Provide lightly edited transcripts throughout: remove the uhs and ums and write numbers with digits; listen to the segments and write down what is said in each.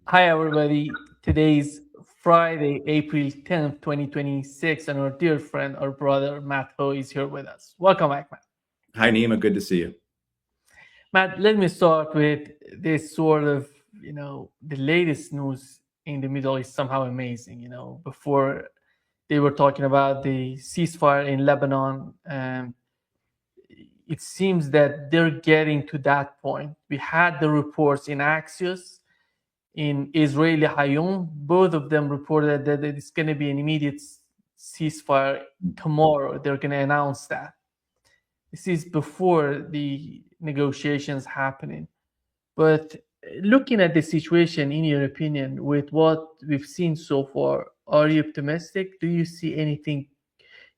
Hi, everybody. Today's Friday, April 10th, 2026, and our dear friend, our brother Matt Ho is here with us. Welcome back, Matt. Hi, Nima. Good to see you. Matt, let me start with this sort of, the latest news in the Middle East, somehow amazing. Before they were talking about the ceasefire in Lebanon, and it seems that they're getting to that point. We had the reports in Axios in Israeli Hayom. Both of them reported that it's going to be an immediate ceasefire tomorrow. They're going to announce that. This is before the negotiations happening. But looking at the situation, in your opinion, with what we've seen so far, are you optimistic? Do you see anything,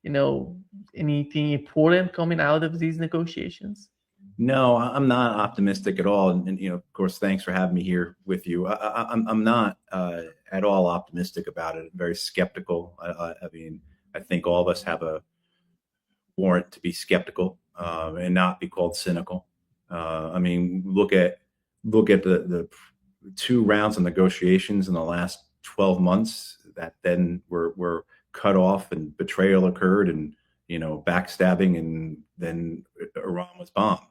you know, anything important coming out of these negotiations? No, I'm not optimistic at all. And of course, thanks for having me here with you. I'm not at all optimistic about it. I'm very skeptical. I mean, I think all of us have a warrant to be skeptical and not be called cynical. I mean, look at the two rounds of negotiations in the last 12 months that then were cut off, and betrayal occurred, and backstabbing, and then Iran was bombed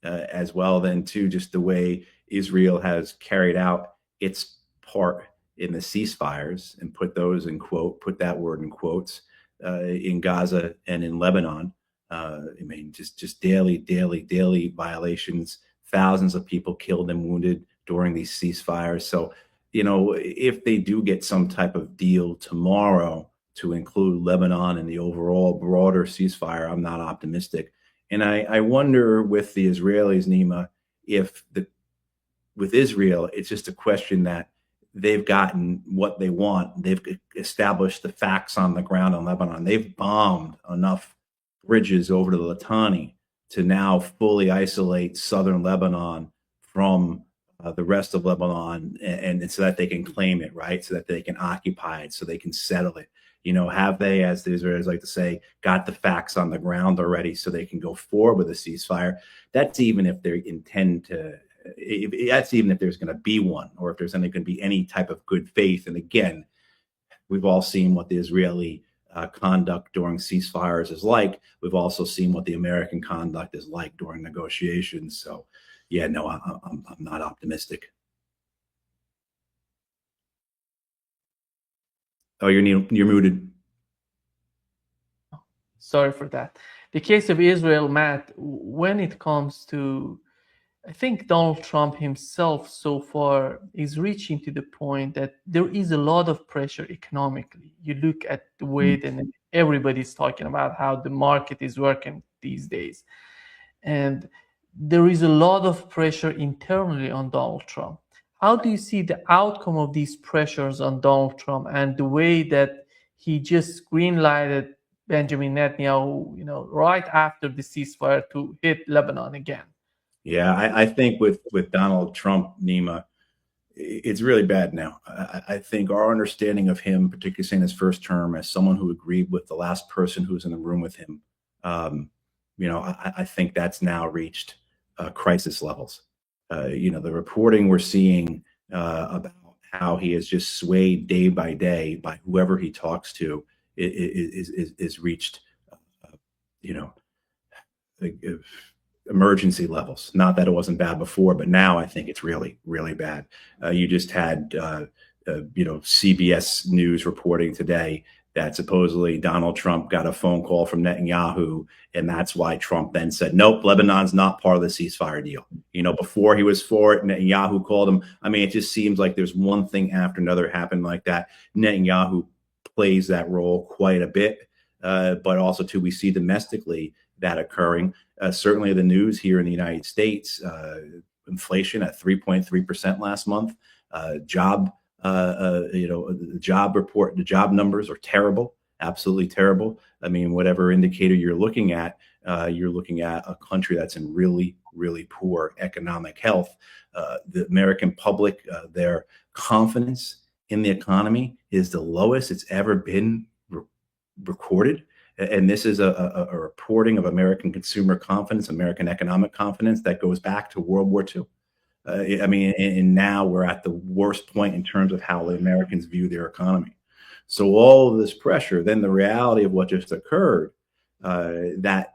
as well. Then too, just the way Israel has carried out its part in the ceasefires, and put that word in quotes, in Gaza and in Lebanon. I mean, just daily violations. Thousands of people killed and wounded during these ceasefires. So, if they do get some type of deal tomorrow to include Lebanon in the overall broader ceasefire, I'm not optimistic. And I wonder with the Israelis, Nima, if with Israel, it's just a question that they've gotten what they want. They've established the facts on the ground in Lebanon. They've bombed enough bridges over to the Litani to now fully isolate southern Lebanon from the rest of Lebanon, and so that they can claim it, right? So that they can occupy it, so they can settle it. Have they, as the Israelis like to say, got the facts on the ground already so they can go forward with a ceasefire? That's even if they intend to. That's even if there's going to be one, or if there's going to be any type of good faith. And again, we've all seen what the Israeli conduct during ceasefires is like. We've also seen what the American conduct is like during negotiations. So, yeah, no, I'm not optimistic. Oh, you're muted. Sorry for that. The case of Israel, Matt, when it comes to, I think Donald Trump himself so far is reaching to the point that there is a lot of pressure economically. You look at the way that everybody's talking about how the market is working these days. And there is a lot of pressure internally on Donald Trump. How do you see the outcome of these pressures on Donald Trump and the way that he just greenlighted Benjamin Netanyahu, right after the ceasefire to hit Lebanon again? Yeah, I think with Donald Trump, Nima, it's really bad now. I think our understanding of him, particularly saying his first term, as someone who agreed with the last person who was in the room with him, I think that's now reached crisis levels. The reporting we're seeing about how he is just swayed day by day by whoever he talks to is reached, you know, emergency levels. Not that it wasn't bad before, but now I think it's really, really bad. You just had, CBS News reporting today that supposedly Donald Trump got a phone call from Netanyahu, and that's why Trump then said, "Nope, Lebanon's not part of the ceasefire deal." Before he was for it, Netanyahu called him. I mean, it just seems like there's one thing after another happened like that. Netanyahu plays that role quite a bit, but also too, we see domestically that occurring. Certainly, the news here in the United States, inflation at 3.3% last month. The job report, the job numbers are terrible, absolutely terrible. I mean, whatever indicator you're looking at a country that's in really, really poor economic health. The American public, their confidence in the economy is the lowest it's ever been recorded. And this is a reporting of American consumer confidence, American economic confidence that goes back to World War II. I mean, and now we're at the worst point in terms of how the Americans view their economy. So all of this pressure, then the reality of what just occurred, that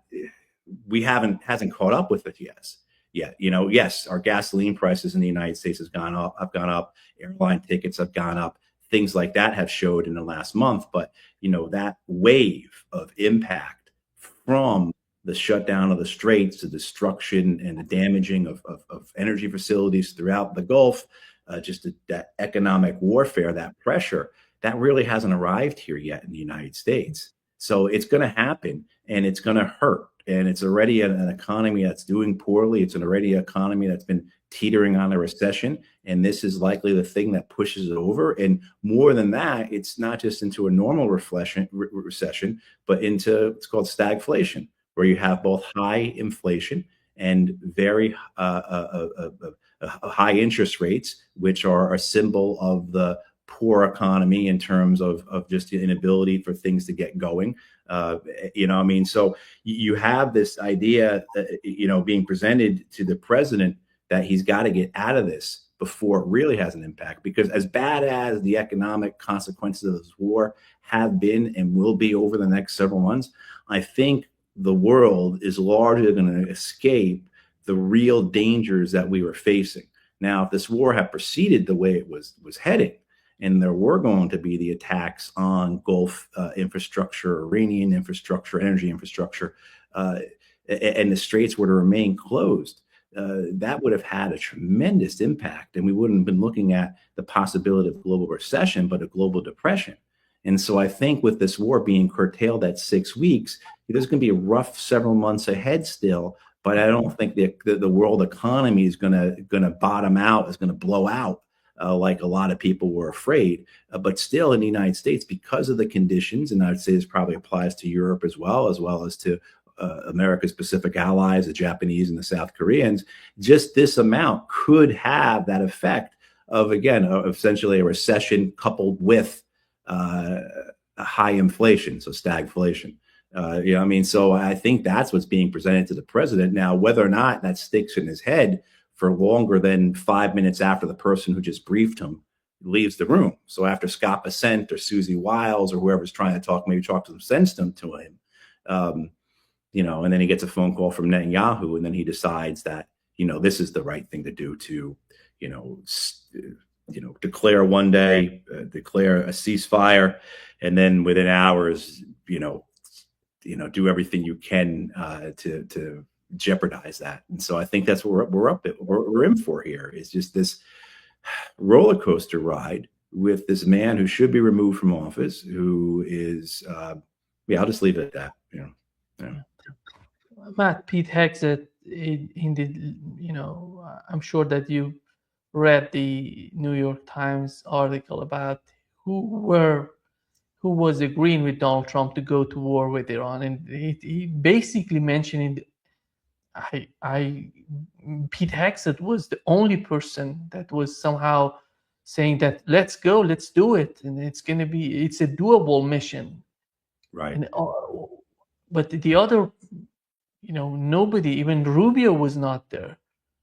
we hasn't caught up with it yet. You know, yes, our gasoline prices in the United States have gone up. Airline tickets have gone up. Things like that have showed in the last month. But, you know, that wave of impact from the shutdown of the straits, the destruction and the damaging of energy facilities throughout the Gulf, just that economic warfare, that pressure, that really hasn't arrived here yet in the United States. So it's going to happen and it's going to hurt. And it's already an economy that's doing poorly. It's already an economy that's been teetering on a recession. And this is likely the thing that pushes it over. And more than that, it's not just into a normal recession, but into it's called stagflation, where you have both high inflation and very high interest rates, which are a symbol of the poor economy in terms of just the inability for things to get going. You know, I mean, so you have this idea, you know, being presented to the president that he's got to get out of this before it really has an impact. Because as bad as the economic consequences of this war have been and will be over the next several months, I think the world is largely going to escape the real dangers that we were facing. Now, if this war had proceeded the way it was heading, and there were going to be the attacks on Gulf infrastructure, Iranian infrastructure, energy infrastructure, and the straits were to remain closed, that would have had a tremendous impact. And we wouldn't have been looking at the possibility of global recession, but a global depression. And so I think with this war being curtailed at 6 weeks, there's going to be a rough several months ahead still. But I don't think the world economy is going to bottom out, is going to blow out. Like a lot of people were afraid, but still in the United States, because of the conditions, and I'd say this probably applies to Europe as well as to America's Pacific allies, the Japanese and the South Koreans, just this amount could have that effect of, again, essentially a recession coupled with a high inflation, so stagflation. You know, I mean, so I think that's what's being presented to the president. Now, whether or not that sticks in his head for longer than 5 minutes after the person who just briefed him leaves the room. So after Scott Bessent or Susie Wiles or whoever's trying to talk, maybe talk to them, sends them to him, you know, and then he gets a phone call from Netanyahu, and then he decides that, you know, this is the right thing to do to, you know, declare one day, declare a ceasefire, and then within hours, you know, do everything you can to jeopardize that. And so I think that's what we're in for here, is just this roller coaster ride with this man who should be removed from office, who is, I'll just leave it at that. Matt, Pete Hegseth, in the, you know, I'm sure that you read the New York Times article about who was agreeing with Donald Trump to go to war with Iran, and he basically mentioned Pete Hegseth was the only person that was somehow saying that let's go, let's do it, and it's a doable mission, right? And, but the other, you know, nobody, even Rubio was not there.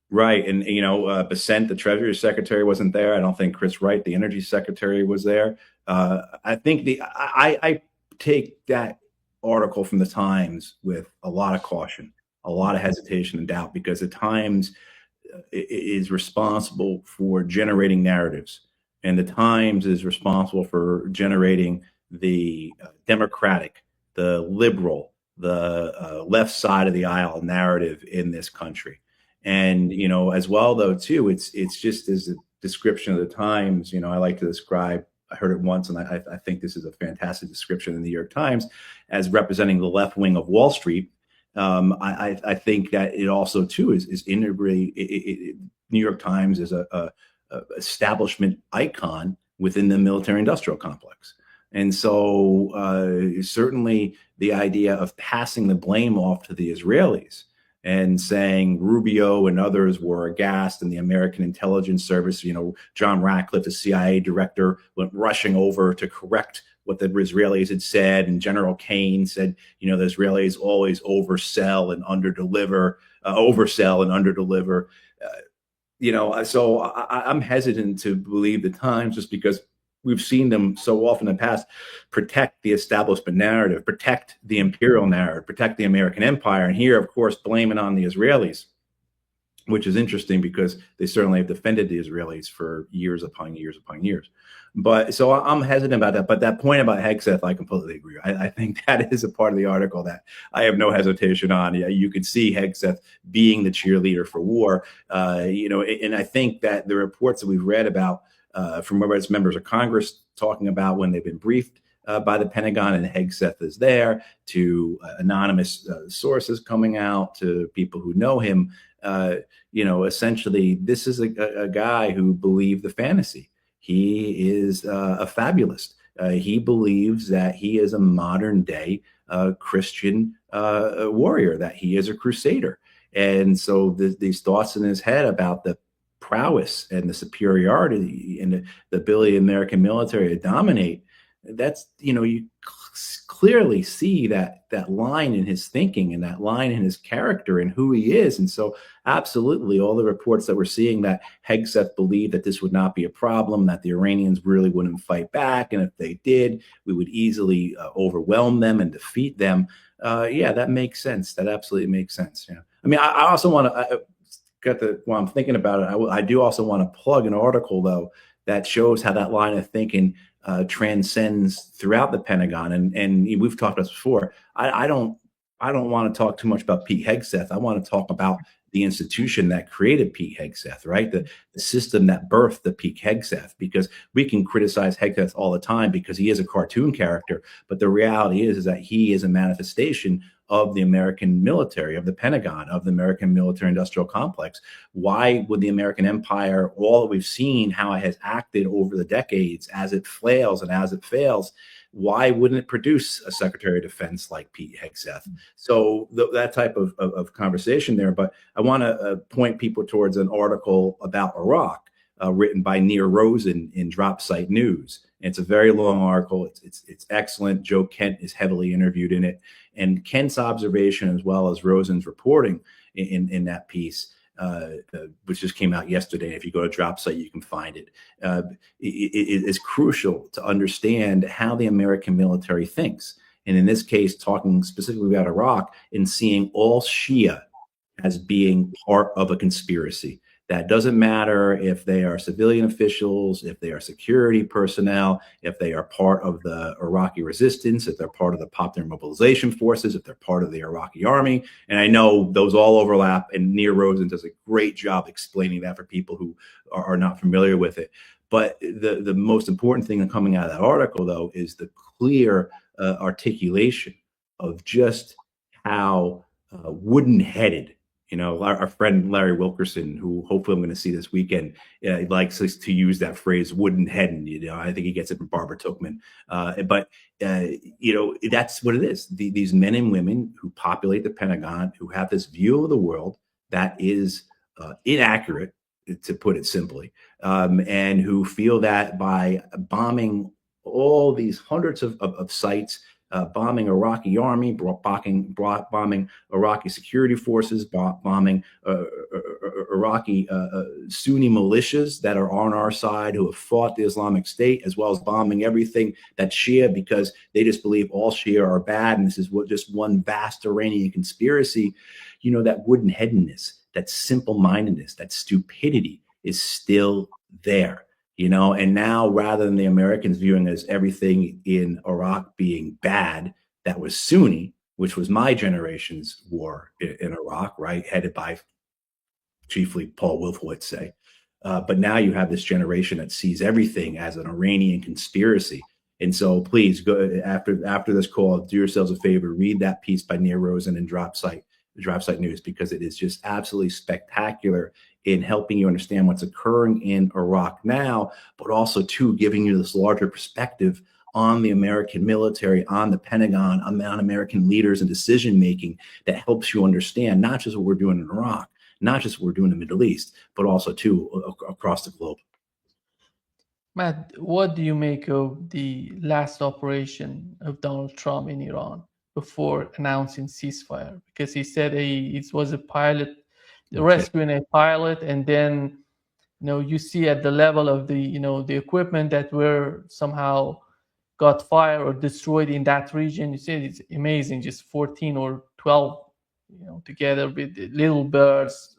Right. And, you know, Bessent, the Treasury Secretary, wasn't there. I don't think Chris Wright, the Energy Secretary, was there. I think I take that article from the Times with a lot of caution, a lot of hesitation and doubt, because the Times is responsible for generating narratives, and the Times is responsible for generating the Democratic, the liberal, the left side of the aisle narrative in this country. And, you know, as well, though, too, it's just as a description of the Times, you know, I like to describe, I heard it once, and I think this is a fantastic description in the New York Times, as representing the left wing of Wall Street. I think that it also, too, is integrally, New York Times is a establishment icon within the military industrial complex. And so certainly the idea of passing the blame off to the Israelis and saying Rubio and others were aghast, and the American intelligence service, you know, John Ratcliffe, the CIA director, went rushing over to correct what the Israelis had said. And General Kane said, you know, the Israelis always oversell and underdeliver. So I'm hesitant to believe the Times just because we've seen them so often in the past protect the establishment narrative, protect the imperial narrative, protect the American empire. And here, of course, blame it on the Israelis, which is interesting because they certainly have defended the Israelis for years upon years upon years. But so I'm hesitant about that. But that point about Hegseth, I completely agree. I think that is a part of the article that I have no hesitation on. You could see Hegseth being the cheerleader for war, and I think that the reports that we've read about from various members of Congress talking about when they've been briefed by the Pentagon, and Hegseth is there, to anonymous sources coming out, to people who know him. Essentially, this is a guy who believed the fantasy. He is a fabulist. He believes that he is a modern day Christian warrior, that he is a crusader. And so these thoughts in his head about the prowess and the superiority and the ability of the American military to dominate, that's, you clearly see that line in his thinking and that line in his character and who he is. And so absolutely, all the reports that we're seeing that Hegseth believed that this would not be a problem, that the Iranians really wouldn't fight back, and if they did, we would easily overwhelm them and defeat them. That makes sense. That absolutely makes sense. Yeah. I mean, I also want to, while I'm thinking about it, I do also want to plug an article, though, that shows how that line of thinking transcends throughout the Pentagon. And we've talked about this before. I don't want to talk too much about Pete Hegseth. I want to talk about the institution that created Pete Hegseth, right? The system that birthed the Pete Hegseth, because we can criticize Hegseth all the time because he is a cartoon character. But the reality is that he is a manifestation of the American military, of the Pentagon, of the American military industrial complex. Why would the American empire, all that we've seen, how it has acted over the decades, as it flails and as it fails, why wouldn't it produce a Secretary of Defense like Pete Hegseth? So that type of conversation there. But I want to point people towards an article about Iraq written by Nir Rosen in Drop Site News. And it's a very long article. It's excellent. Joe Kent is heavily interviewed in it. And Kent's observation, as well as Rosen's reporting in that piece, which just came out yesterday. If you go to Drop Site, you can find it. It is crucial to understand how the American military thinks. And in this case, talking specifically about Iraq and seeing all Shia as being part of a conspiracy. That doesn't matter if they are civilian officials, if they are security personnel, if they are part of the Iraqi resistance, if they're part of the Popular Mobilization Forces, if they're part of the Iraqi army. And I know those all overlap, and Nir Rosen does a great job explaining that for people who are not familiar with it. But the most important thing coming out of that article, though, is the clear articulation of just how wooden-headed, our friend Larry Wilkerson, who hopefully I'm going to see this weekend, likes to use that phrase "wooden-headed." I think he gets it from Barbara Tuchman. But that's what it is. These men and women who populate the Pentagon, who have this view of the world that is inaccurate, to put it simply, and who feel that by bombing all these hundreds of sites, bombing Iraqi army, bombing Iraqi security forces, bombing Iraqi Sunni militias that are on our side, who have fought the Islamic State, as well as bombing everything that's Shia, because they just believe all Shia are bad and this is just one vast Iranian conspiracy. That wooden-headedness, that simple-mindedness, that stupidity is still there. And now, rather than the Americans viewing as everything in Iraq being bad, that was Sunni, which was my generation's war in Iraq, right, headed by chiefly Paul Wolfowitz, say. But now you have this generation that sees everything as an Iranian conspiracy. And so please go after this call, do yourselves a favor, read that piece by Nir Rosen in Drop Site News, because it is just absolutely spectacular in helping you understand what's occurring in Iraq now, but also too giving you this larger perspective on the American military, on the Pentagon, on American leaders and decision making, that helps you understand not just what we're doing in Iraq, not just what we're doing in the Middle East, but also too across the globe. Matt, what do you make of the last operation of Donald Trump in Iran before announcing ceasefire? Because he said it was a pilot, rescuing a pilot, and then you see at the level of the the equipment that were somehow got fired or destroyed in that region. You see, it's amazing, just 14 or 12 together with the little birds,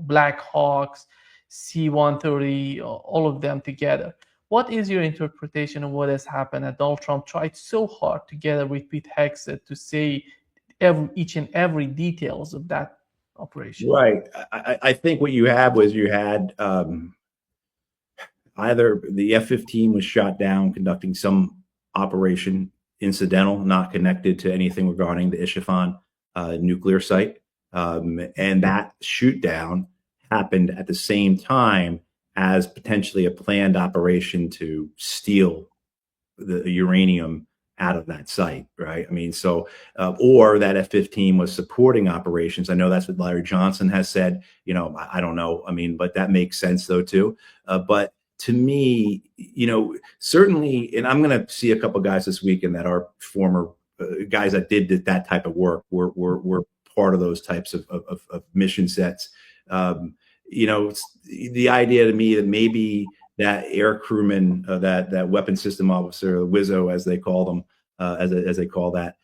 Black Hawks, C-130, all of them together. What is your interpretation of what has happened? And Donald Trump tried so hard together with Pete Hegseth to say each and every details of that operation. Right. I think what you had was either the F-15 was shot down conducting some operation incidental, not connected to anything regarding the Isfahan nuclear site. And that shoot down happened at the same time as potentially a planned operation to steal the uranium out of that site, right? I mean, so, or that F-15 was supporting operations. I know that's what Larry Johnson has said. I don't know. I mean, but that makes sense though too. But to me, certainly, and I'm going to see a couple guys this weekend that are former guys that did that type of work, were part of those types of mission sets. The idea to me that maybe that air crewman, that weapon system officer, WISO as they call them, as they call that,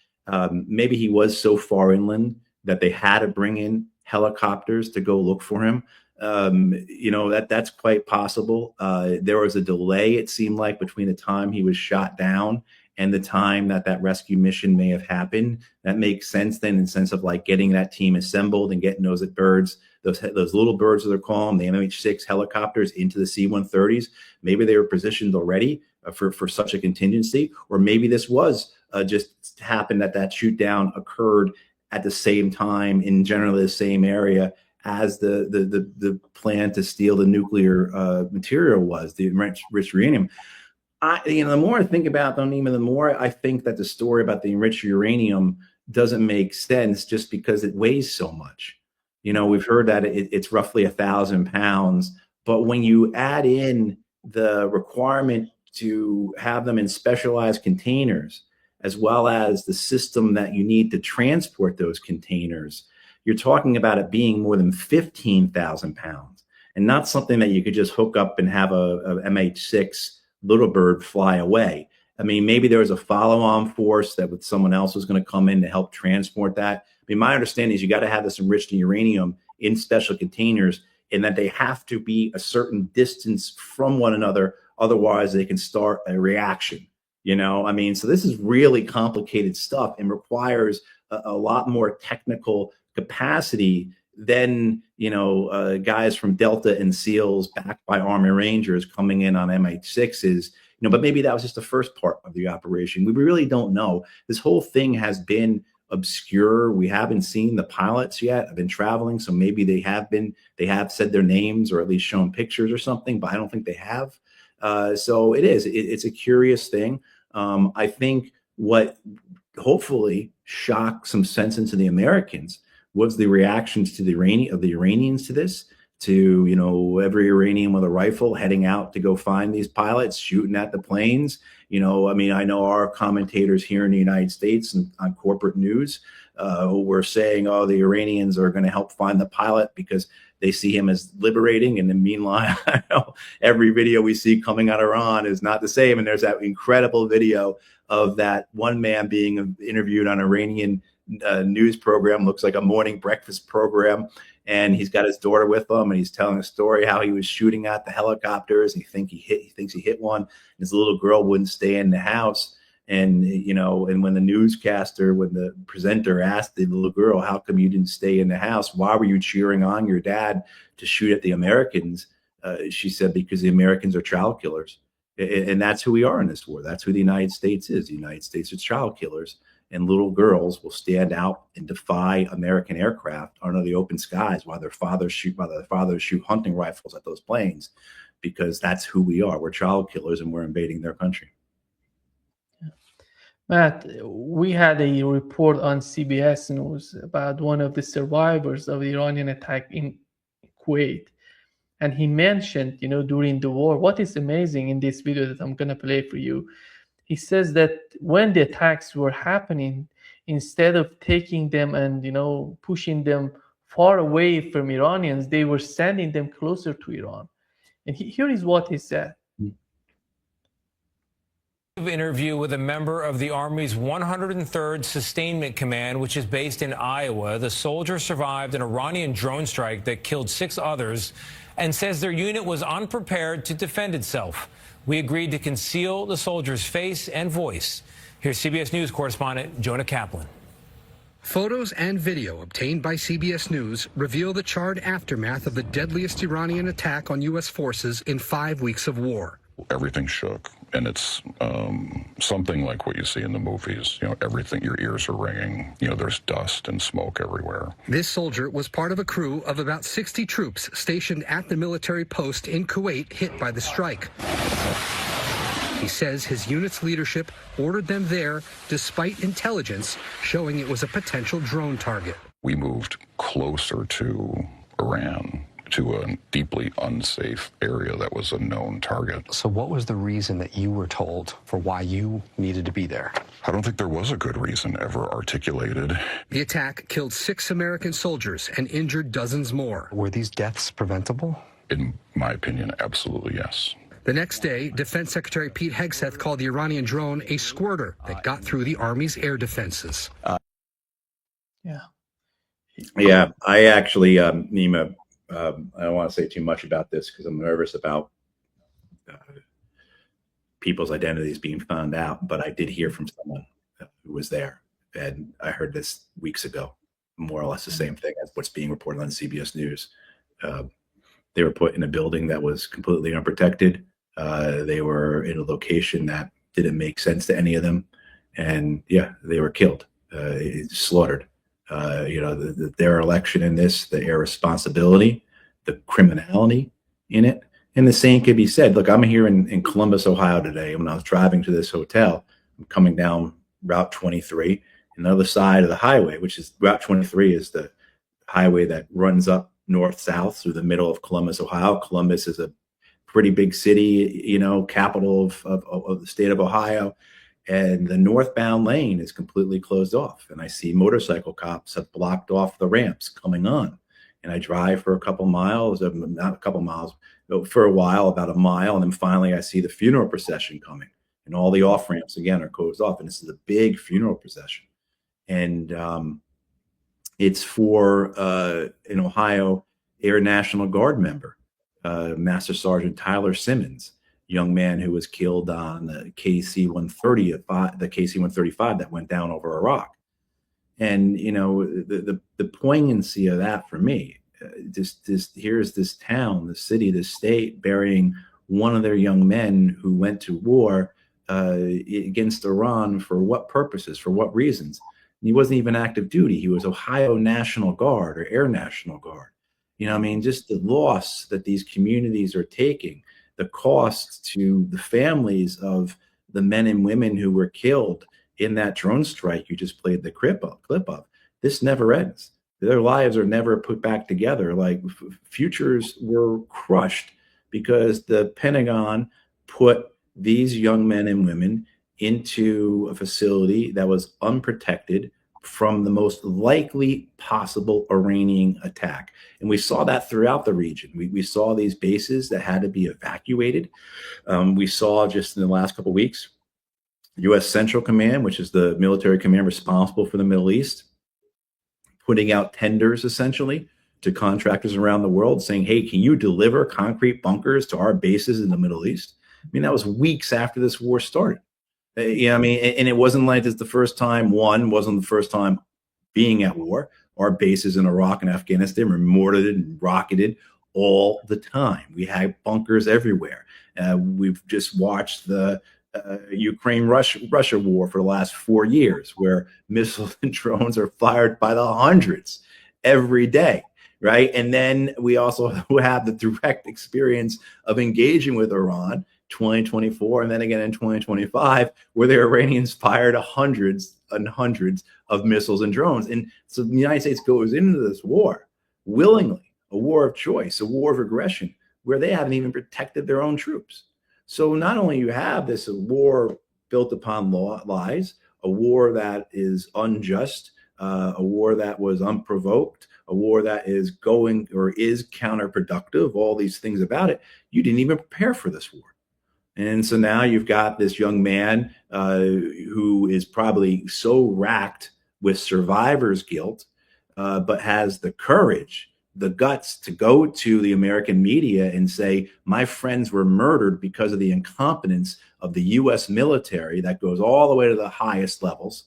maybe he was so far inland that they had to bring in helicopters to go look for him. That's quite possible. There was a delay, it seemed like, between the time he was shot down and the time that rescue mission may have happened. That makes sense then, in the sense of like getting that team assembled and getting those birds, those little birds, as they're called, the MH6 helicopters, into the C-130s. Maybe they were positioned already for such a contingency, or maybe this was just happened that shoot down occurred at the same time in generally the same area as the plan to steal the nuclear material was, the enriched uranium. The more I think about them, even the more I think that the story about the enriched uranium doesn't make sense, just because it weighs so much. We've heard that it's roughly 1,000 pounds, but when you add in the requirement to have them in specialized containers, as well as the system that you need to transport those containers, you're talking about it being more than 15,000 pounds, and not something that you could just hook up and have a MH6 little bird fly away. I mean, maybe there was a follow-on force that someone else was going to come in to help transport that. I mean, my understanding is you got to have this enriched uranium in special containers, and that they have to be a certain distance from one another. Otherwise, they can start a reaction. I mean, so this is really complicated stuff and requires a lot more technical capacity than guys from Delta and SEALs backed by Army Rangers coming in on MH6s. But maybe that was just the first part of the operation. We really don't know. This whole thing has been obscure. We haven't seen the pilots yet. I've been traveling, so maybe they have said their names, or at least shown pictures or something, but I don't think they have. So it's a curious thing. I think what hopefully shocked some sense into the Americans was the reactions to the Iranians to this, to every Iranian with a rifle heading out to go find these pilots, shooting at the planes. I mean, I know our commentators here in the United States and on corporate news who were saying, oh, the Iranians are going to help find the pilot because they see him as liberating. And then meanwhile, I know every video we see coming out of Iran is not the same. And there's that incredible video of that one man being interviewed on Iranian news program, looks like a morning breakfast program, and he's got his daughter with him, and he's telling a story how he was shooting at the helicopters. He thinks he hit one. His little girl wouldn't stay in the house, and and when the presenter asked the little girl, how come you didn't stay in the house? Why were you cheering on your dad to shoot at the Americans? She said, because the Americans are child killers. And that's who we are in this war. That's who the United States is. The United States is child killers. And little girls will stand out and defy American aircraft under the open skies while their fathers shoot hunting rifles at those planes, because that's who we are. We're child killers, and we're invading their country. Matt, we had a report on CBS News about one of the survivors of the Iranian attack in Kuwait. And he mentioned, during the war, what is amazing in this video that I'm going to play for you. He says that when the attacks were happening, instead of taking them and, pushing them far away from Iranians, they were sending them closer to Iran. And here is what he said. Interview with a member of the Army's 103rd Sustainment Command, which is based in Iowa. The soldier survived an Iranian drone strike that killed 6 others and says their unit was unprepared to defend itself. We agreed to conceal the soldier's face and voice. Here's CBS News correspondent Jonah Kaplan. Photos and video obtained by CBS News reveal the charred aftermath of the deadliest Iranian attack on U.S. forces in 5 weeks of war. Everything shook, and it's something like what you see in the movies. You know, everything, your ears are ringing. You know, there's dust and smoke everywhere. This soldier was part of a crew of about 60 troops stationed at the military post in Kuwait hit by the strike. He says his unit's leadership ordered them there despite intelligence showing it was a potential drone target. We moved closer to Iran, to a deeply unsafe area that was a known target. So what was the reason that you were told for why you needed to be there? I don't think there was a good reason ever articulated. The attack killed 6 American soldiers and injured dozens more. Were these deaths preventable? In my opinion, absolutely yes. The next day, Defense Secretary Pete Hegseth called the Iranian drone a squirter that got through the Army's air defenses. Yeah, I actually, Nima, I don't want to say too much about this because I'm nervous about people's identities being found out, but I did hear from someone who was there, and I heard this weeks ago, more or less the same thing as what's being reported on CBS News. They were put in a building that was completely unprotected. They were in a location that didn't make sense to any of them, and yeah, they were killed, slaughtered. You know, their election in this, the irresponsibility, the criminality in it. And the same could be said. Look, I'm here in Columbus, Ohio today. When I was driving to this hotel, I'm coming down Route 23, and the other side of the highway, which is Route 23 is the highway that runs up north-south through the middle of Columbus, Ohio. Columbus is a pretty big city, you know, capital of the state of Ohio. And the northbound lane is completely closed off. And I see motorcycle cops have blocked off the ramps coming on. And I drive for a couple miles, not a couple miles, for a while, about a mile. And then finally I see the funeral procession coming. And all the off ramps, again, are closed off. And this is a big funeral procession. And it's for an Ohio Air National Guard member, Master Sergeant Tyler Simmons, young man who was killed on the KC-135 that went down over Iraq. And, you know, the poignancy of that for me, here's this town, the city, the state burying one of their young men who went to war against Iran for what purposes, for what reasons. And he wasn't even active duty. He was Ohio National Guard or Air National Guard. You know, I mean, just the loss that these communities are taking, the cost to the families of the men and women who were killed in that drone strike you just played the clip of. This never ends. Their lives are never put back together. Like futures were crushed because the Pentagon put these young men and women into a facility that was unprotected from the most likely possible Iranian attack. And we saw that throughout the region. We saw these bases that had to be evacuated. We saw just in the last couple of weeks, U.S. Central Command, which is the military command responsible for the Middle East, putting out tenders essentially to contractors around the world saying, hey, can you deliver concrete bunkers to our bases in the Middle East? I mean, that was weeks after this war started. You know, I mean, and it wasn't like it's the first time, wasn't the first time being at war. Our bases in Iraq and Afghanistan were mortared and rocketed all the time. We had bunkers everywhere. We've just watched the Ukraine-Russia war for the last 4 years, where missiles and drones are fired by the hundreds every day, right? And then we also have the direct experience of engaging with Iran 2024 and then again in 2025, where the Iranians fired hundreds and hundreds of missiles and drones. And so the United States goes into this war willingly, a war of choice, a war of aggression, where they haven't even protected their own troops. So not only you have this war built upon lies, a war that is unjust, a war that was unprovoked, a war that is going or is counterproductive, all these things about it. You didn't even prepare for this war. And so now you've got this young man who is probably so racked with survivor's guilt, but has the courage, the guts to go to the American media and say, my friends were murdered because of the incompetence of the U.S. military that goes all the way to the highest levels.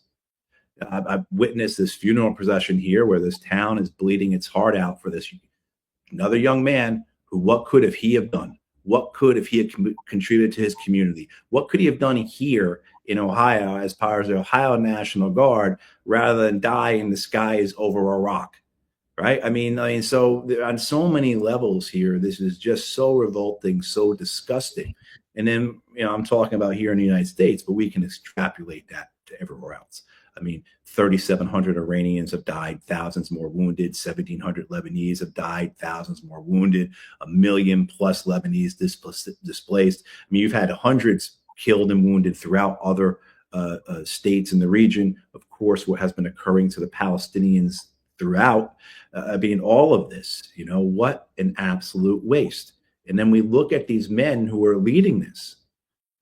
I've witnessed this funeral procession here where this town is bleeding its heart out for this another young man who, what could have he have done? What could have he have contributed to his community? What could he have done here in Ohio as part of the Ohio National Guard rather than die in the skies over Iraq? Right? I mean, so on so many levels here, this is just so revolting, so disgusting. And then, I'm talking about here in the United States, but we can extrapolate that to everywhere else. I mean, 3,700 Iranians have died, thousands more wounded, 1,700 Lebanese have died, thousands more wounded, 1 million plus Lebanese displaced. I mean, you've had hundreds killed and wounded throughout other states in the region. Of course, what has been occurring to the Palestinians throughout, being all of this, what an absolute waste. And then we look at these men who are leading this.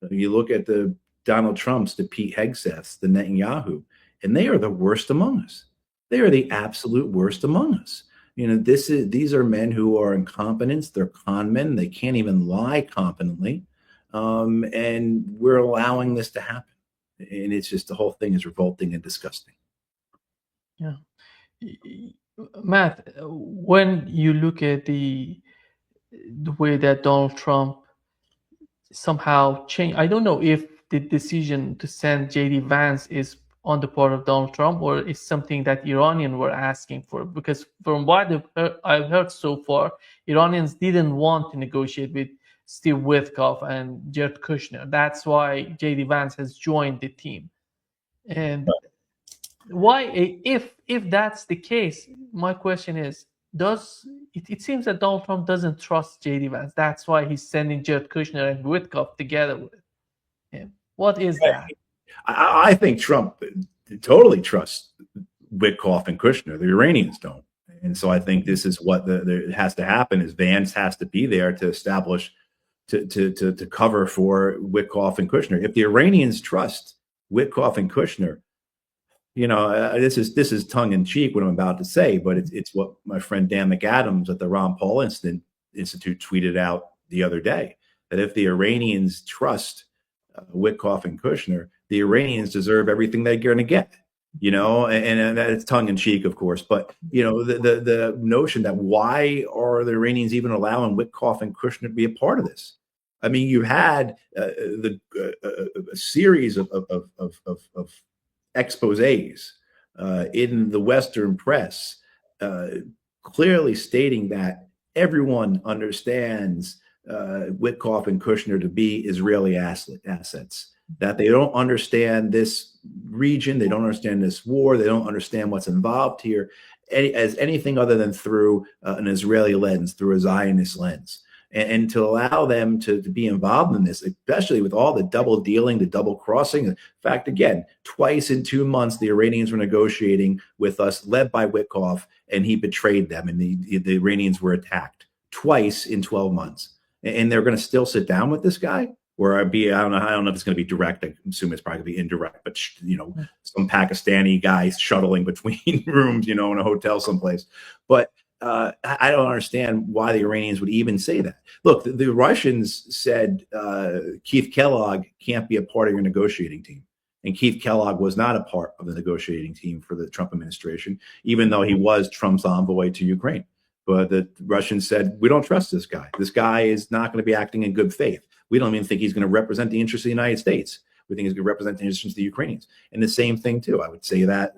You look at the Donald Trumps, the Pete Hegseths, the Netanyahu, and they are the worst among us. They are the absolute worst among us. These are men who are incompetent. They're con men. They can't even lie competently. And we're allowing this to happen. And it's just, the whole thing is revolting and disgusting. Yeah. Matt, when you look at the way that Donald Trump somehow changed, I don't know if the decision to send J.D. Vance is on the part of Donald Trump or is something that Iranians were asking for, because from what I've heard so far, Iranians didn't want to negotiate with Steve Witkoff and Jared Kushner. That's why J.D. Vance has joined the team. And why, if that's the case, my question is, it seems that Donald Trump doesn't trust J.D. Vance. That's why he's sending Jared Kushner and Witkoff together with him. What is that? I think Trump totally trusts Witkoff and Kushner. The Iranians don't. And so I think this is what has to happen, is Vance has to be there to establish, to cover for Witkoff and Kushner. If the Iranians trust Witkoff and Kushner, this is tongue in cheek what I'm about to say, but it's what my friend Dan McAdams at the Ron Paul Institute tweeted out the other day, that if the Iranians trust Witkoff and Kushner, the Iranians deserve everything they're going to get, and that's tongue in cheek, of course. But, the notion that why are the Iranians even allowing Witkoff and Kushner to be a part of this? I mean, you had a series of exposés in the Western press clearly stating that everyone understands Witkoff and Kushner to be Israeli assets, that they don't understand this region, they don't understand this war, they don't understand what's involved here as anything other than through an Israeli lens, through a Zionist lens. And to allow them to be involved in this, especially with all the double dealing, the double crossing. In fact, again, twice in 2 months, the Iranians were negotiating with us, led by Witkoff, and he betrayed them, and the Iranians were attacked twice in 12 months. And they're going to still sit down with this guy? Or I don't know if it's going to be direct. I assume it's probably going to be indirect, but some Pakistani guy shuttling between rooms, in a hotel someplace. But I don't understand why the Iranians would even say that. Look, the Russians said Keith Kellogg can't be a part of your negotiating team. And Keith Kellogg was not a part of the negotiating team for the Trump administration, even though he was Trump's envoy to Ukraine. But the Russians said, we don't trust this guy. This guy is not going to be acting in good faith. We don't even think he's going to represent the interests of the United States. We think he's going to represent the interests of the Ukrainians. And the same thing, too. I would say that,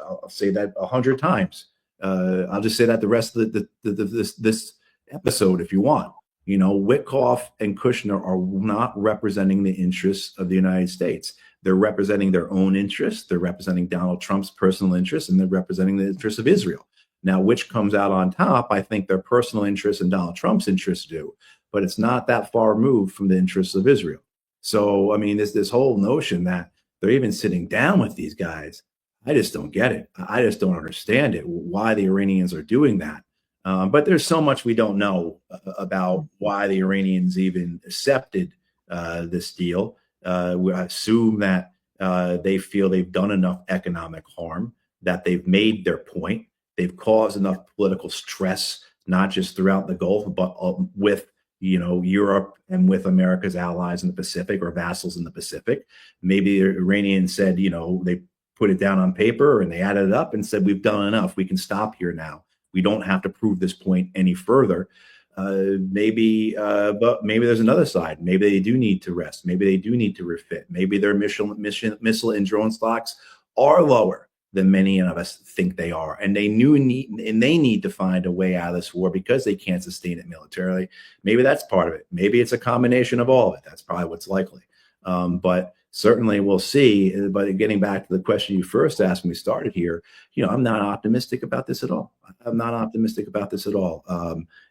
I'll say that 100 times. I'll just say that the rest of this episode, if you want. Witkoff and Kushner are not representing the interests of the United States. They're representing their own interests. They're representing Donald Trump's personal interests, and they're representing the interests of Israel. Now, which comes out on top? I think their personal interests and Donald Trump's interests do, but it's not that far removed from the interests of Israel. So, I mean, this whole notion that they're even sitting down with these guys, I just don't get it. I just don't understand it, why the Iranians are doing that. But there's so much we don't know about why the Iranians even accepted this deal. We assume that they feel they've done enough economic harm, that they've made their point. They've caused enough political stress, not just throughout the Gulf, but with Europe and with America's allies in the Pacific or vassals in the Pacific. Maybe the Iranians said, they put it down on paper and they added it up and said, we've done enough. We can stop here now. We don't have to prove this point any further. But maybe there's another side. Maybe they do need to rest. Maybe they do need to refit. Maybe their missile and drone stocks are lower than many of us think they are, and they need to find a way out of this war because they can't sustain it militarily. Maybe that's part of it. Maybe it's a combination of all of it. That's probably what's likely. But certainly we'll see. But getting back to the question you first asked when we started here, I'm not optimistic about this at all. I'm not optimistic about this at all.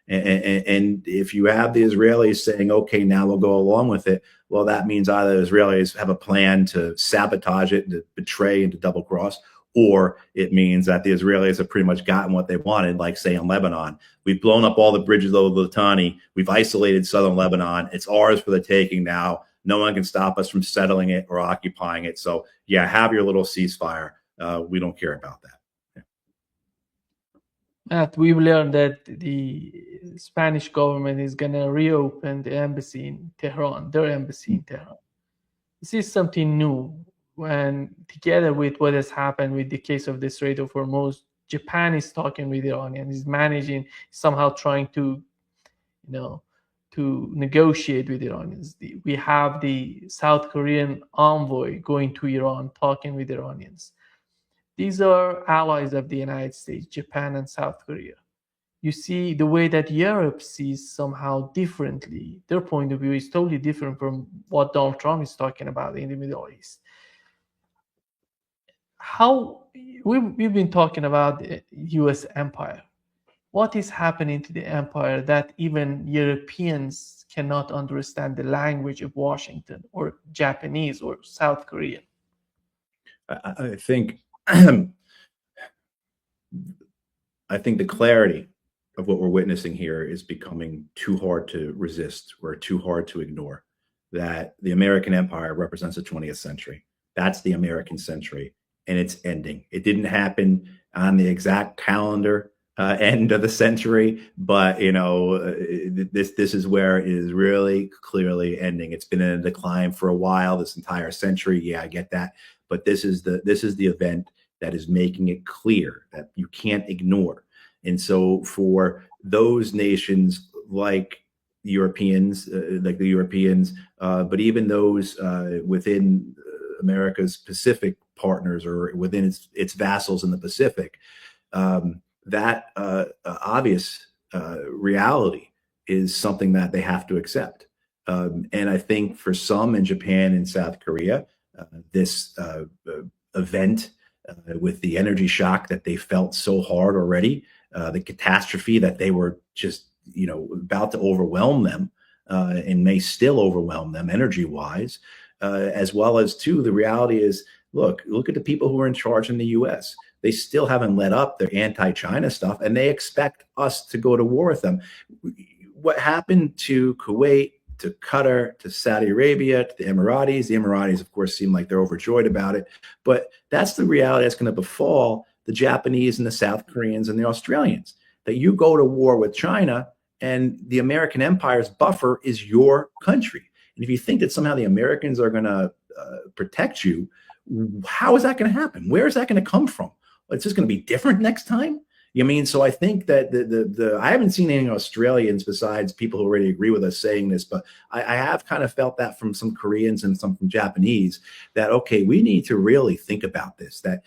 And if you have the Israelis saying, okay, now we'll go along with it, well, that means either the Israelis have a plan to sabotage it, to betray and to double cross, or it means that the Israelis have pretty much gotten what they wanted, like, say, in Lebanon. We've blown up all the bridges over the Litani. We've isolated southern Lebanon. It's ours for the taking now. No one can stop us from settling it or occupying it. So, yeah, have your little ceasefire. We don't care about that. Yeah. Matt, we've learned that the Spanish government is going to reopen the embassy in Tehran, their embassy in Tehran. This is something new. When together with what has happened with the case of the Strait of Hormuz, Japan is talking with Iran and is managing, somehow trying to, to negotiate with Iranians. We have the South Korean envoy going to Iran, talking with Iranians. These are allies of the United States, Japan and South Korea. You see the way that Europe sees somehow differently. Their point of view is totally different from what Donald Trump is talking about in the Middle East. How we've been talking about the U.S. empire. What is happening to the empire that even Europeans cannot understand the language of Washington or Japanese or South Korean? I think the clarity of what we're witnessing here is becoming too hard to resist or too hard to ignore. That the American empire represents the 20th century. That's the American century. And it's ending. It didn't happen on the exact calendar end of the century, but this is where it is really clearly ending. It's been in a decline for a while, this entire century. Yeah, I get that, but this is the event that is making it clear that you can't ignore. And so for those nations like Europeans, but even those within America's Pacific partners or within its vassals in the Pacific, that obvious reality is something that they have to accept. And I think for some in Japan and South Korea, this event with the energy shock that they felt so hard already, the catastrophe that they were just about to overwhelm them and may still overwhelm them energy-wise, as well as too, the reality is, look at the people who are in charge in the U.S. They still haven't let up their anti-China stuff, and they expect us to go to war with them. What happened to Kuwait, to Qatar, to Saudi Arabia, to the Emiratis, of course, seem like they're overjoyed about it. But that's the reality that's going to befall the Japanese and the South Koreans and the Australians, that you go to war with China and the American empire's buffer is your country. And if you think that somehow the Americans are going to protect you, how is that going to happen? Where is that going to come from? It's just going to be different next time. So I think that I haven't seen any Australians besides people who already agree with us saying this, but I have kind of felt that from some Koreans and some from Japanese that, okay, we need to really think about this, that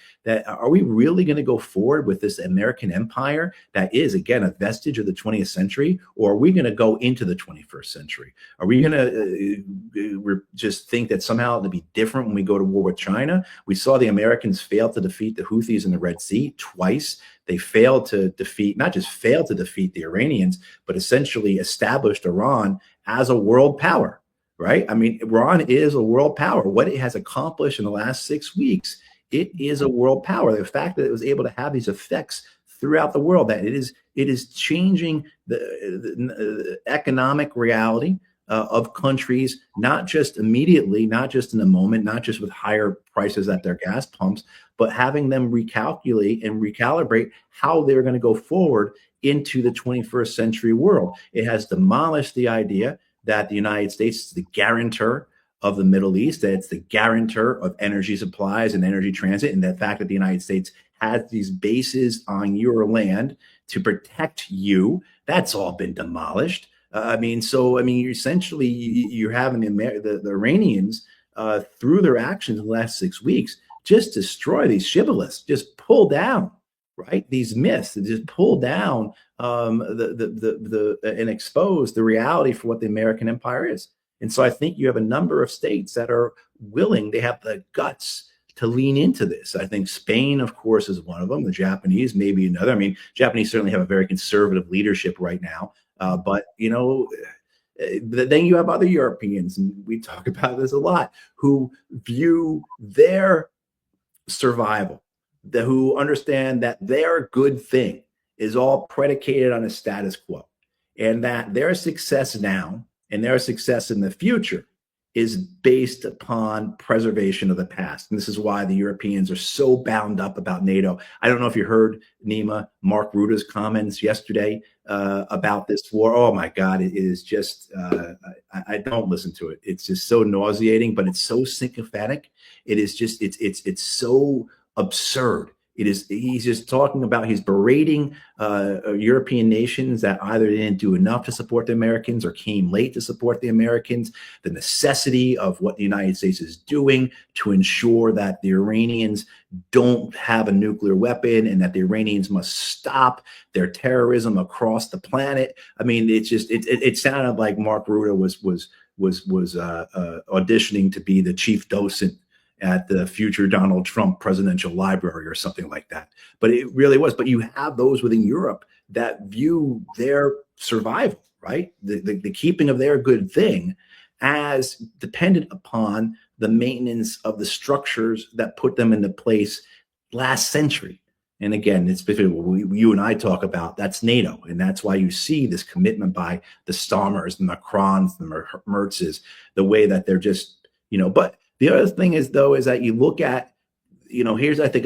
are we really going to go forward with this American empire that is, again, a vestige of the 20th century, or are we going to go into the 21st century? Are we going to just think that somehow it'll be different when we go to war with China? We saw the Americans fail to defeat the Houthis in the Red Sea twice. They failed to defeat, not just failed to defeat the Iranians, but essentially established Iran as a world power, right? I mean, Iran is a world power. What it has accomplished in the last 6 weeks it is a world power. The fact that it was able to have these effects throughout the world, that it is changing the economic reality of countries, not just immediately, not just in a moment, not just with higher prices at their gas pumps, but having them recalculate and recalibrate how they're going to go forward into the 21st century world. It has demolished the idea that the United States is the guarantor of the Middle East, that it's the guarantor of energy supplies and energy transit, and the fact that the United States has these bases on your land to protect you, that's all been demolished. You're essentially you're having the Iranians through their actions in the last 6 weeks just destroy these shibboleths, just pull down, right, these myths, and just pull down and expose the reality for what the American empire is. And so I think you have a number of states that are willing, they have the guts to lean into this. I think Spain, of course, is one of them. The Japanese, maybe another. I mean, Japanese certainly have a very conservative leadership right now. But then you have other Europeans, and we talk about this a lot, who view their survival, who understand that their good thing is all predicated on a status quo, and that their success now and their success in the future is based upon preservation of the past. And this is why the Europeans are so bound up about NATO. I don't know if you heard, Nima, Mark Rutte's comments yesterday about this war. Oh my God, it is just, I don't listen to it. It's just so nauseating, but it's so sycophantic. It is just, it's so absurd. He's just talking about, he's berating European nations that either didn't do enough to support the Americans or came late to support the Americans, the necessity of what the United States is doing to ensure that the Iranians don't have a nuclear weapon and that the Iranians must stop their terrorism across the planet. I mean, it sounded like Mark Rutte was auditioning to be the chief docent at the future Donald Trump presidential library or something like that. But it really was. But you have those within Europe that view their survival, right? The keeping of their good thing as dependent upon the maintenance of the structures that put them into place last century. And again, it's what you and I talk about. That's NATO. And that's why you see this commitment by the Starmers, the Macrons, the Merzes, the way that they're just, but the other thing is, though, is that you look at, here's, I think,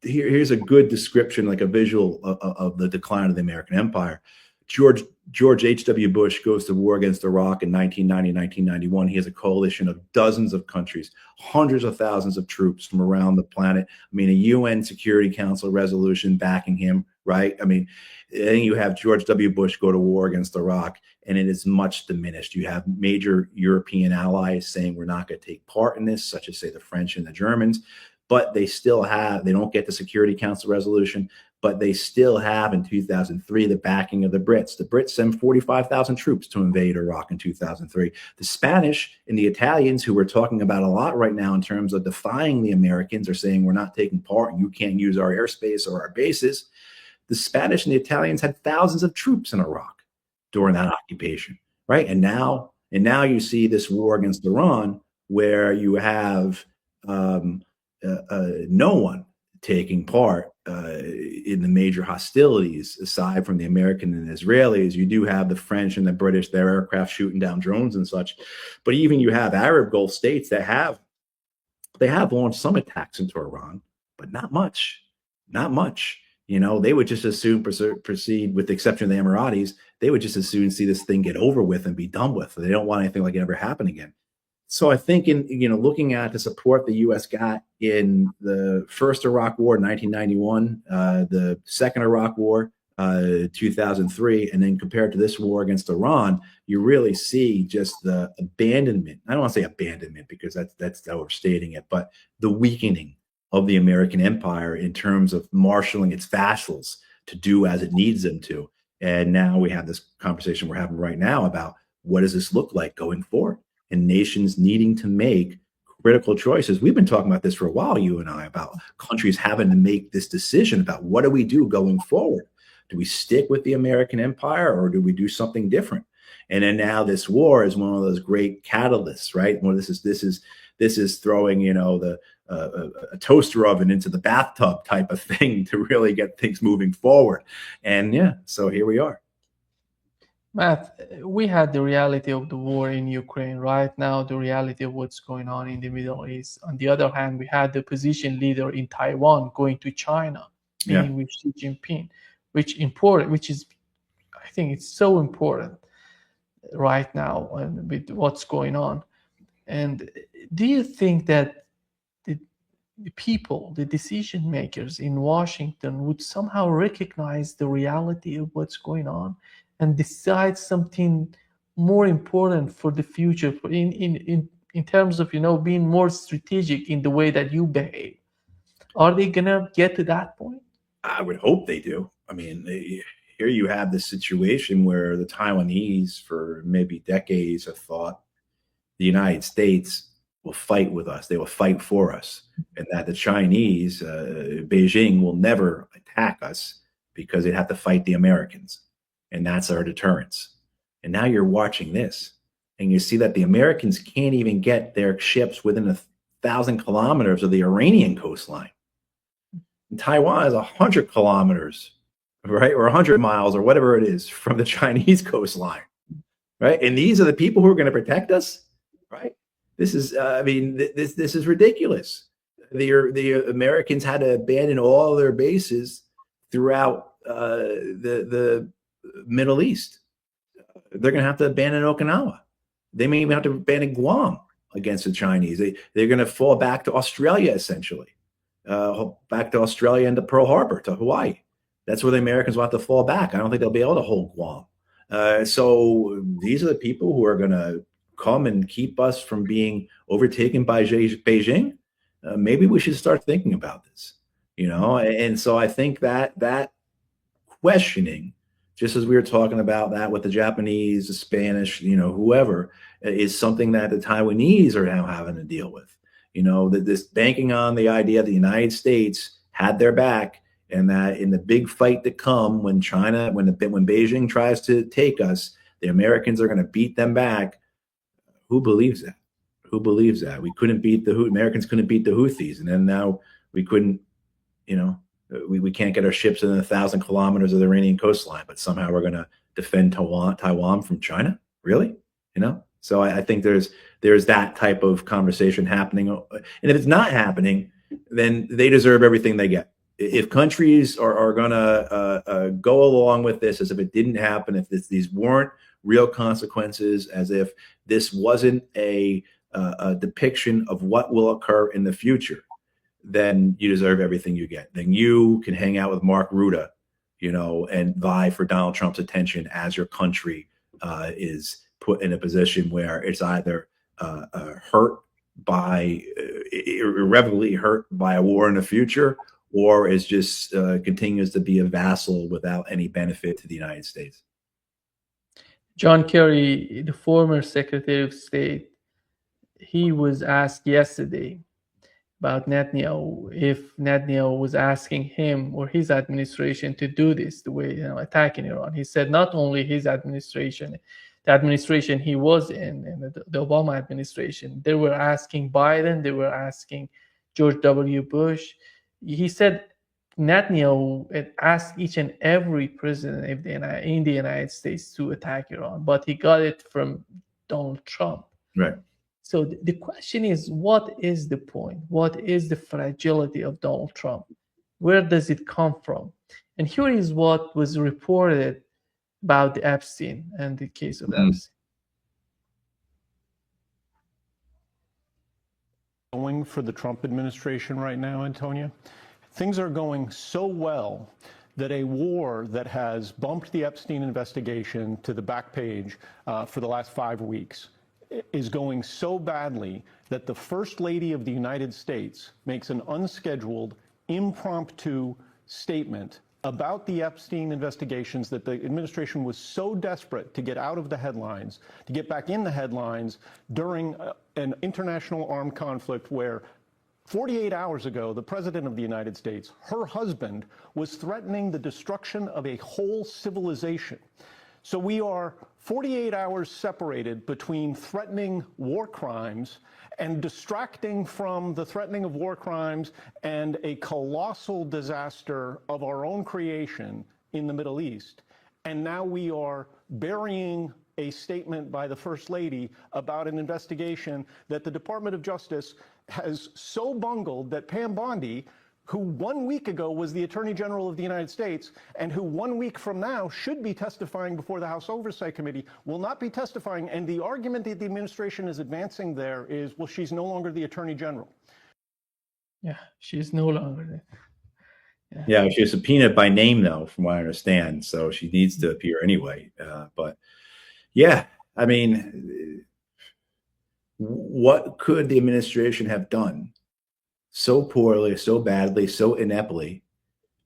here's a good description, like a visual of the decline of the American empire. George H.W. Bush goes to war against Iraq in 1990, 1991. He has a coalition of dozens of countries, hundreds of thousands of troops from around the planet. I mean, a UN Security Council resolution backing him, right? I mean, then you have George W. Bush go to war against Iraq, and it is much diminished. You have major European allies saying we're not going to take part in this, such as, say, the French and the Germans, but they don't get the Security Council resolution, but they still have in 2003 the backing of the Brits. The Brits send 45,000 troops to invade Iraq in 2003. The Spanish and the Italians, who we're talking about a lot right now in terms of defying the Americans, are saying we're not taking part and you can't use our airspace or our bases. The Spanish and the Italians had thousands of troops in Iraq during that occupation, right? And now you see this war against Iran, where you have no one taking part in the major hostilities, aside from the American and Israelis. You do have the French and the British, their aircraft shooting down drones and such. But even you have Arab Gulf states that have launched some attacks into Iran, but not much. They would just as soon proceed, with the exception of the Emiratis, they would just as soon see this thing get over with and be done with. They don't want anything like it ever happen again. So I think looking at the support the U.S. got in the first Iraq War in 1991, the second Iraq War, 2003, and then compared to this war against Iran, you really see just the abandonment. I don't want to say abandonment because that's overstating it, but the weakening of the American empire in terms of marshaling its vassals to do as it needs them to. And now we have this conversation we're having right now about what does this look like going forward, and nations needing to make critical choices. We've been talking about this for a while, you and I, about countries having to make this decision about what do we do going forward? Do we stick with the American empire or do we do something different? And then now this war is one of those great catalysts, right? Well, this is throwing, a toaster oven into the bathtub type of thing to really get things moving forward. And yeah, so here we are. Matt, we had the reality of the war in Ukraine. Right now, the reality of what's going on in the Middle East. On the other hand, we had the opposition leader in Taiwan going to China, meeting with Xi Jinping, which is, I think it's so important right now and with what's going on. And do you think that the people, the decision makers in Washington would somehow recognize the reality of what's going on and decide something more important for the future in terms of, being more strategic in the way that you behave? Are they gonna get to that point? I would hope they do. I mean, here you have this situation where the Taiwanese for maybe decades have thought the United States will fight with us. They will fight for us. And that the Chinese, Beijing, will never attack us because they'd have to fight the Americans. And that's our deterrence. And now you're watching this, and you see that the Americans can't even get their ships within 1,000 kilometers of the Iranian coastline. And Taiwan is 100 kilometers, right, or 100 miles, or whatever it is, from the Chinese coastline, right? And these are the people who are going to protect us, right? This is, this is ridiculous. The Americans had to abandon all their bases throughout the Middle East. They're going to have to abandon Okinawa. They may even have to abandon Guam against the Chinese. They're going to fall back to Australia, essentially, back to Australia and to Pearl Harbor, to Hawaii. That's where the Americans will have to fall back. I don't think they'll be able to hold Guam. So these are the people who are going to come and keep us from being overtaken by Beijing. Maybe we should start thinking about this, And so I think that questioning, just as we were talking about that with the Japanese, the Spanish, whoever, is something that the Taiwanese are now having to deal with. That this banking on the idea that the United States had their back, and that in the big fight to come, when Beijing tries to take us, the Americans are going to beat them back. Who believes that? Who believes that? We couldn't beat Americans couldn't beat the Houthis, and then now we couldn't, we can't get our ships within 1,000 kilometers of the Iranian coastline, but somehow we're going to defend Taiwan from China? Really? So I think there's that type of conversation happening. And if it's not happening, then they deserve everything they get. If countries are going to go along with this as if it didn't happen, if these weren't real consequences, as if this wasn't a depiction of what will occur in the future, then you deserve everything you get. Then you can hang out with Mark Rutte, and vie for Donald Trump's attention as your country is put in a position where it's either irreparably hurt by a war in the future, or is just continues to be a vassal without any benefit to the United States. John Kerry, the former Secretary of State, he was asked yesterday about Netanyahu, if Netanyahu was asking him or his administration to do this, the way, attacking Iran. He said not only his administration, the administration he was in the Obama administration, they were asking Biden, they were asking George W. Bush. He said Netanyahu had asked each and every president in the United States to attack Iran, but he got it from Donald Trump. Right. So the question is, what is the point? What is the fragility of Donald Trump? Where does it come from? And here is what was reported about the Epstein and the case of Epstein. Going for the Trump administration right now, Antonia, things are going so well that a war that has bumped the Epstein investigation to the back page for the last 5 weeks is going so badly that the First Lady of the United States makes an unscheduled, impromptu statement about the Epstein investigations that the administration was so desperate to get out of the headlines, to get back in the headlines during an international armed conflict where 48 hours ago, the President of the United States, her husband, was threatening the destruction of a whole civilization. So we are 48 hours separated between threatening war crimes and distracting from the threatening of war crimes and a colossal disaster of our own creation in the Middle East. And now we are burying a statement by the First Lady about an investigation that the Department of Justice has so bungled that Pam Bondi, who 1 week ago was the Attorney General of the United States and who 1 week from now should be testifying before the House Oversight Committee, will not be testifying. And the argument that the administration is advancing there is, well, she's no longer the Attorney General. Yeah, she's no longer there. Yeah, she's subpoenaed by name, though, from what I understand. So she needs to appear anyway. But yeah, I mean, what could the administration have done so poorly, so badly, so ineptly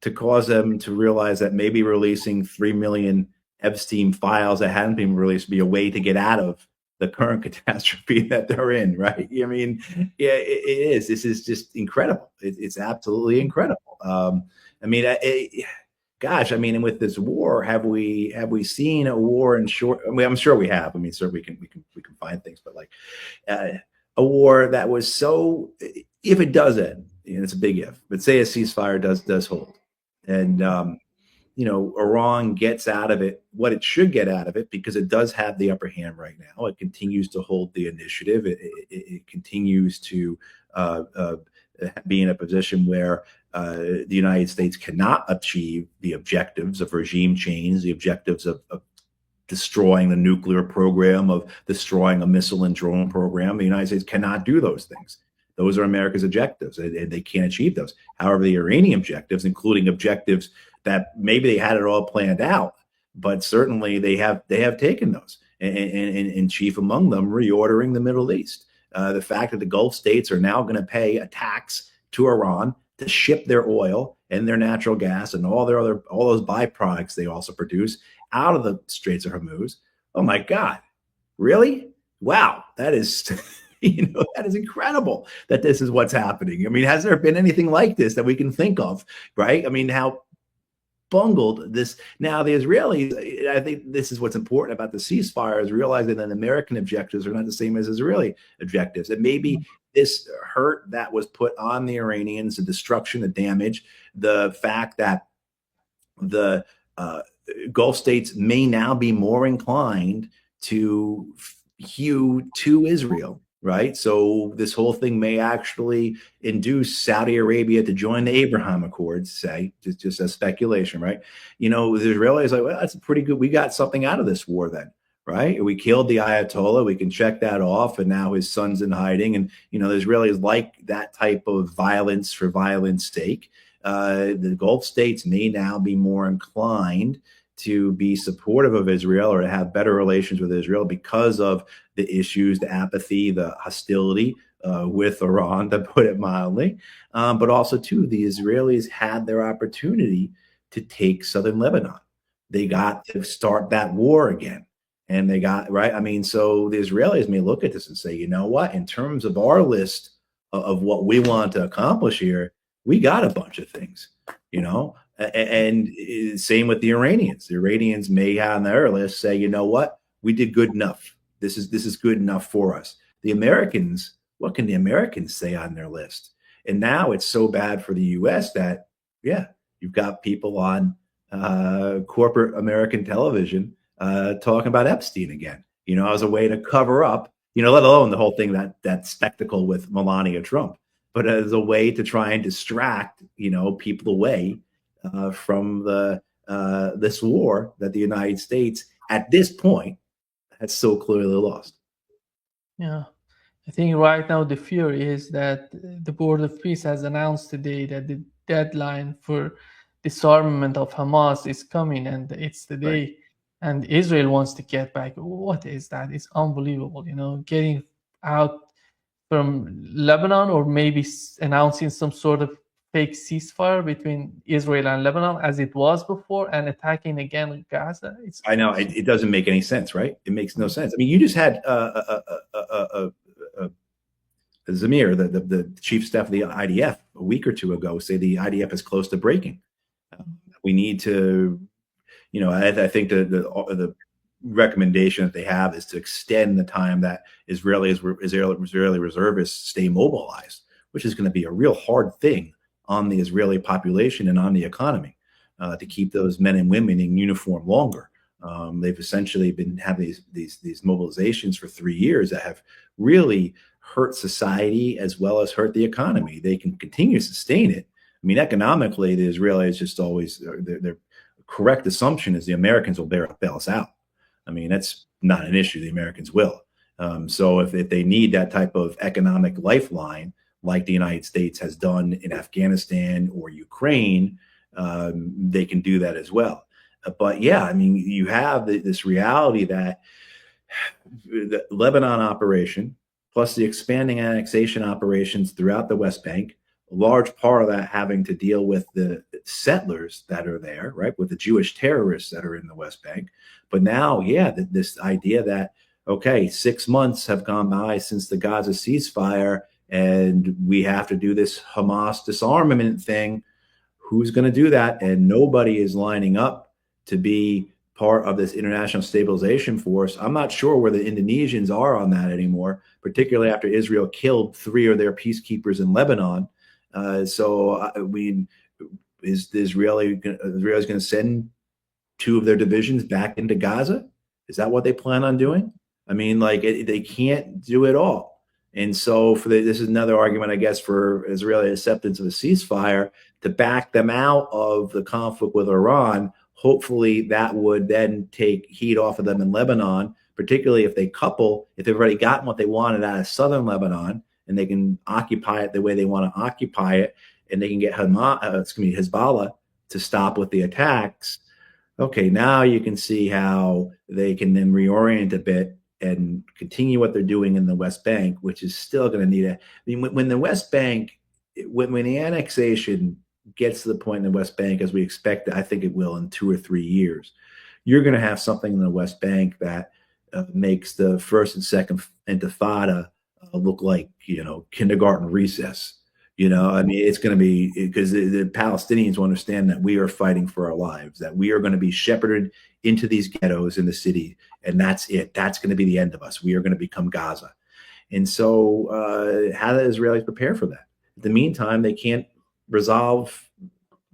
to cause them to realize that maybe releasing 3 million Epstein files that hadn't been released would be a way to get out of the current catastrophe that they're in, right? I mean, yeah, it is. This is just incredible. It's absolutely incredible. I mean, gosh, I mean, and with this war, have we seen a war in short? I mean, I'm sure we have. I mean, certainly we can find things, but like a war that was so. If it does end, and it's a big if, but say a ceasefire does hold, and you know, Iran gets out of it what it should get out of it, because it does have the upper hand right now. It continues to hold the initiative. It continues to be in a position where the United States cannot achieve the objectives of regime change, the objectives of destroying the nuclear program, of destroying a missile and drone program. The United States cannot do those things. Those are America's objectives, and they can't achieve those. However, the Iranian objectives, including objectives that maybe they had it all planned out, but certainly they have taken those, and chief among them, reordering the Middle East. The fact that the Gulf states are now going to pay a tax to Iran to ship their oil and their natural gas and all those byproducts they also produce out of the Straits of Hormuz. Oh my God, really? Wow, that is, that is incredible that this is what's happening. I mean, has there been anything like this that we can think of, right? I mean, how bungled this. Now, the Israelis, I think this is what's important about the ceasefire, is realizing that American objectives are not the same as Israeli objectives. And maybe this hurt that was put on the Iranians, the destruction, the damage, the fact that the Gulf states may now be more inclined to hew to Israel, right? So this whole thing may actually induce Saudi Arabia to join the Abraham Accords, say, just as speculation, right? The Israelis are like, well, that's pretty good. We got something out of this war then, right? We killed the Ayatollah. We can check that off. And now his son's in hiding. And, the Israelis like that type of violence for violence sake. The Gulf states may now be more inclined to be supportive of Israel or to have better relations with Israel because of the issues, the apathy, the hostility with Iran, to put it mildly. But also, too, the Israelis had their opportunity to take southern Lebanon. They got to start that war again. And they got, right? I mean, so the Israelis may look at this and say, you know what? In terms of our list of what we want to accomplish here, we got a bunch of things, and same with the Iranians. The Iranians may on their list say, you know what? We did good enough. This is good enough for us. The Americans, what can the Americans say on their list? And now it's so bad for the U.S. that, yeah, you've got people on corporate American television talking about Epstein again, as a way to cover up, let alone the whole thing, that spectacle with Melania Trump, but as a way to try and distract, people away from this war that the United States at this point has so clearly lost. Yeah, I think right now the fear is that the Board of Peace has announced today that the deadline for disarmament of Hamas is coming, and it's the day. Right. And Israel wants to get back. What is that? It's unbelievable, getting out from Lebanon, or maybe announcing some sort of fake ceasefire between Israel and Lebanon as it was before, and attacking again Gaza. I know it doesn't make any sense, right? It makes no sense. I mean, you just had Zamir, the chief staff of the IDF, a week or two ago, say the IDF is close to breaking. We need to, I think the recommendation that they have is to extend the time that Israeli reservists stay mobilized, which is going to be a real hard thing on the Israeli population and on the economy, to keep those men and women in uniform longer. They've essentially been having these mobilizations for 3 years that have really hurt society as well as hurt the economy. They can continue to sustain it. I mean, economically, the Israelis just always, their correct assumption is the Americans will bail us out. I mean, that's not an issue. The Americans will. So if they need that type of economic lifeline, like the United States has done in Afghanistan or Ukraine, they can do that as well. But yeah, I mean, you have this reality that the Lebanon operation, plus the expanding annexation operations throughout the West Bank, a large part of that having to deal with the settlers that are there, right, with the Jewish terrorists that are in the West Bank. But now, yeah, this idea that, okay, 6 months have gone by since the Gaza ceasefire, and we have to do this Hamas disarmament thing. Who's going to do that? And nobody is lining up to be part of this international stabilization force. I'm not sure where the Indonesians are on that anymore, particularly after Israel killed 3 of their peacekeepers in Lebanon. So I mean, is Israel going to send 2 of their divisions back into Gaza? Is that what they plan on doing? I mean, like, they can't do it all. And so this is another argument, I guess, for Israeli acceptance of a ceasefire to back them out of the conflict with Iran. Hopefully that would then take heat off of them in Lebanon, particularly if they've already gotten what they wanted out of southern Lebanon, and they can occupy it the way they want to occupy it, and they can get Hezbollah to stop with the attacks. Okay, now you can see how they can then reorient a bit and continue what they're doing in the West Bank, which is still going to need I mean, when the West Bank, when the annexation gets to the point in the West Bank, as we expect, I think it will in 2 or 3 years, you're going to have something in the West Bank that makes the first and second Intifada look like, kindergarten recess. I mean, it's going to be, because the Palestinians will understand that we are fighting for our lives, that we are going to be shepherded into these ghettos in the city, and that's it. That's going to be the end of us. We are going to become Gaza. And so how do the Israelis prepare for that? In the meantime, they can't resolve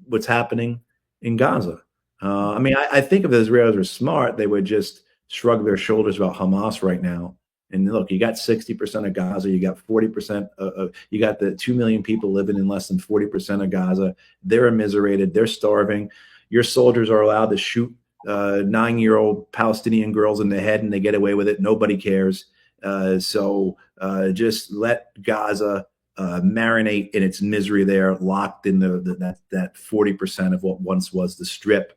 what's happening in Gaza. I mean, I think if the Israelis were smart, they would just shrug their shoulders about Hamas right now. And look, you got 60% of Gaza, you got 40% you got the 2 million people living in less than 40% of Gaza. They're immiserated, they're starving. Your soldiers are allowed to shoot 9-year-old Palestinian girls in the head, and they get away with it. Nobody cares. So just let Gaza marinate in its misery there, locked in that 40% of what once was the Strip.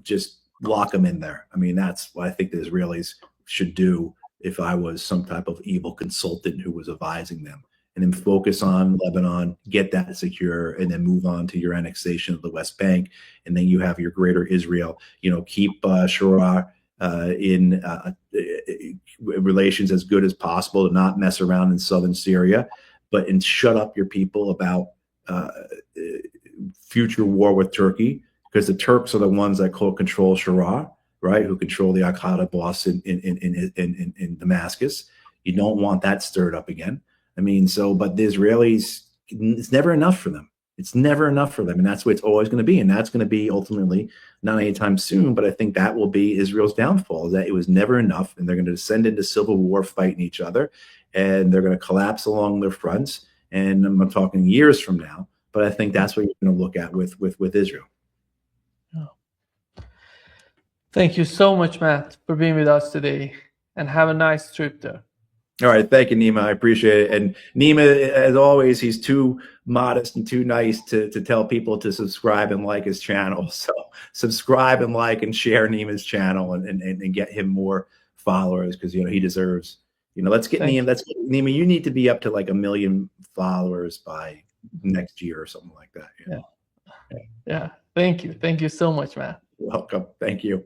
Just lock them in there. I mean, that's what I think the Israelis should do if I was some type of evil consultant who was advising them. And then focus on Lebanon, get that secure, and then move on to your annexation of the West Bank. And then you have your greater Israel. Keep Shura in relations as good as possible, to not mess around in southern Syria, and shut up your people about future war with Turkey, because the Turks are the ones that control Shura, right? Who control the Al-Qaeda boss in Damascus. You don't want that stirred up again. I mean, but the Israelis, it's never enough for them. It's never enough for them. And that's what it's always going to be. And that's going to be ultimately, not anytime soon, but I think that will be Israel's downfall, is that it was never enough. And they're going to descend into civil war, fighting each other. And they're going to collapse along their fronts. And I'm talking years from now. But I think that's what you're going to look at with Israel. Thank you so much, Matt, for being with us today. And have a nice trip there. All right. Thank you, Nima. I appreciate it. And Nima, as always, he's too modest and too nice to tell people to subscribe and like his channel. So subscribe and like and share Nima's channel and get him more followers, because, he deserves, let's get Nima. Nima, you need to be up to like 1 million followers by next year or something like that. Yeah. Thank you. Thank you so much, Matt. Welcome. Thank you.